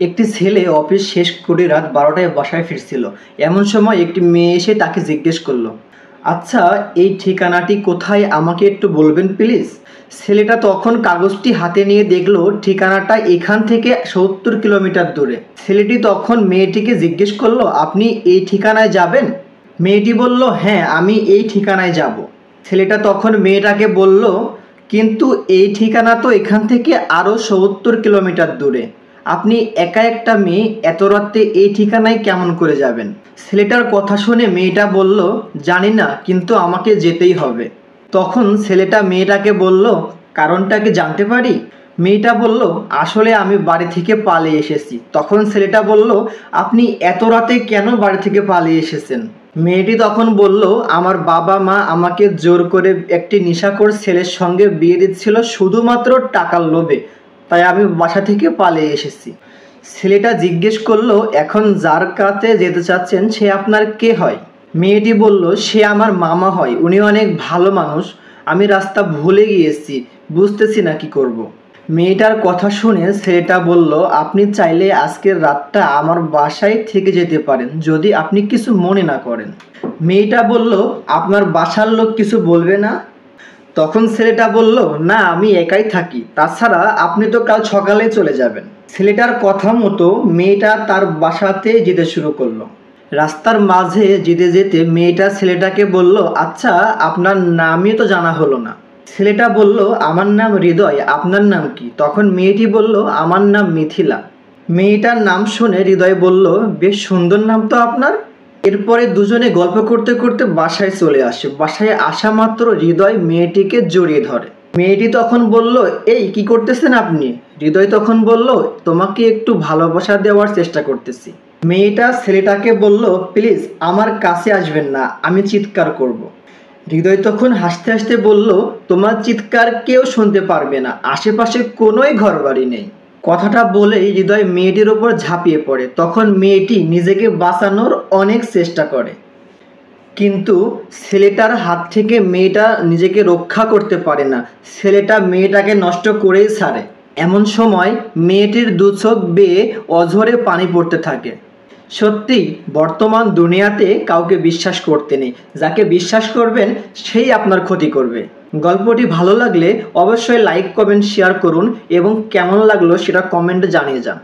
একটি ছেলে অফিস শেষ করে রাত 12টায় বাসায় ফিরছিল। এমন সময় একটি মেয়ে এসে তাকে জিজ্ঞেস করলো, আচ্ছা, এই ঠিকানাটি কোথায়, আমাকে একটু বলবেন প্লিজ? ছেলেটা তখন কাগজটি হাতে নিয়ে দেখলো ঠিকানাটা এখান থেকে 70 কিলোমিটার দূরে। ছেলেটি তখন মেয়েটিকে জিজ্ঞেস করলো, আপনি এই ঠিকানায় যাবেন? মেয়েটি বলল, হ্যাঁ, আমি এই ঠিকানায় যাব। ছেলেটা তখন মেয়েটাকে বলল, কিন্তু এই ঠিকানা তো এখান থেকে আরও 70 কিলোমিটার দূরে। আপনি একা একটা মেয়ে এত রাতে এই ঠিকানায় কেমন করে যাবেন? ছেলেটার কথা শুনে মেয়েটা বলল, জানি না, কিন্তু আমাকে যেতেই হবে। তখন ছেলেটা মেয়েটাকে বলল, কারণটা কি জানতে পারি? মেয়েটা বলল, আসলে আমি বাড়ি থেকে পালিয়ে এসেছি। তখন ছেলেটা বলল, আপনি এত রাতে কেন বাড়ি থেকে পালিয়ে এসেছেন? মেয়েটি তখন বলল, আমার বাবা মা আমাকে জোর করে একটি নেশাখোর ছেলের সঙ্গে বিয়ে দিচ্ছিল শুধুমাত্র টাকার লোভে, তাই আমি বাসা থেকে পালিয়ে এসেছি। ছেলেটা জিজ্ঞেস করলো, এখন যার কাছে যেতে চাচ্ছেন সে আপনার কে হয়? মেয়েটি বলল, সে আমার মামা হয়, উনি অনেক ভালো মানুষ। আমি রাস্তা ভুলে গিয়েছি, বুঝতেছি না কি করব। মেয়েটার কথা শুনে ছেলেটা বলল, আপনি চাইলে আজকের রাতটা আমার বাসায় থেকে যেতে পারেন, যদি আপনি কিছু মনে না করেন। মেয়েটা বলল, আপনার বাসার লোক কিছু বলবে না? তখন ছেলেটা বলল, না, আমি একাই থাকি, তাছাড়া আপনি তো কাল সকালে চলে যাবেন। ছেলেটার কথা মতো মেয়েটা তার বাসাতে যেতে শুরু করলো। রাস্তার মাঝে যেতে যেতে মেয়েটা ছেলেটাকে বলল, আচ্ছা, আপনার নামই তো জানা হলো না। ছেলেটা বলল, আমার নাম হৃদয়, আপনার নাম কি? তখন মেয়েটি বলল, আমার নাম মিথিলা। মেয়েটার নাম শুনে হৃদয় বলল, বেশ সুন্দর নাম তো আপনার। এরপরে দুজনে গল্প করতে করতে বাসায় চলে আসে। বাসায় আসা মাত্র হৃদয় মেয়েটিকে জড়িয়ে ধরে। মেয়েটি তখন বলল, এই কি করতেছেন আপনি? হৃদয় তখন বলল, তোমাকে একটু ভালোবাসা দেওয়ার চেষ্টা করতেছি। মেয়েটা ছেলেটাকে বলল, প্লিজ আমার কাছে আসবেন না, আমি চিৎকার করব। হৃদয় তখন হাসতে হাসতে বলল, তোমার চিৎকার কেউ শুনতে পারবে না, আশেপাশে কোনোই ঘরবাড়ি নেই। কথাটা বলেই হৃদয় মেয়েটির ওপর ঝাঁপিয়ে পড়ে। তখন মেয়েটি নিজেকে বাঁচানোর অনেক চেষ্টা করে, কিন্তু ছেলেটার হাত থেকে মেয়েটা নিজেকে রক্ষা করতে পারে না। ছেলেটা মেয়েটাকে নষ্ট করেই ছাড়ে। এমন সময় মেয়েটির দু চোখ বেয়ে অঝরে পানি পড়তে থাকে। সত্যিই বর্তমান দুনিয়াতে কাউকে বিশ্বাস করতে নেই। যাকে বিশ্বাস করবেন সেই আপনার ক্ষতি করবে। গল্পটি ভালো লাগলে অবশ্যই লাইক, কমেন্ট, শেয়ার করুন এবং কেমন লাগলো সেটা কমেন্টে জানিয়ে যান।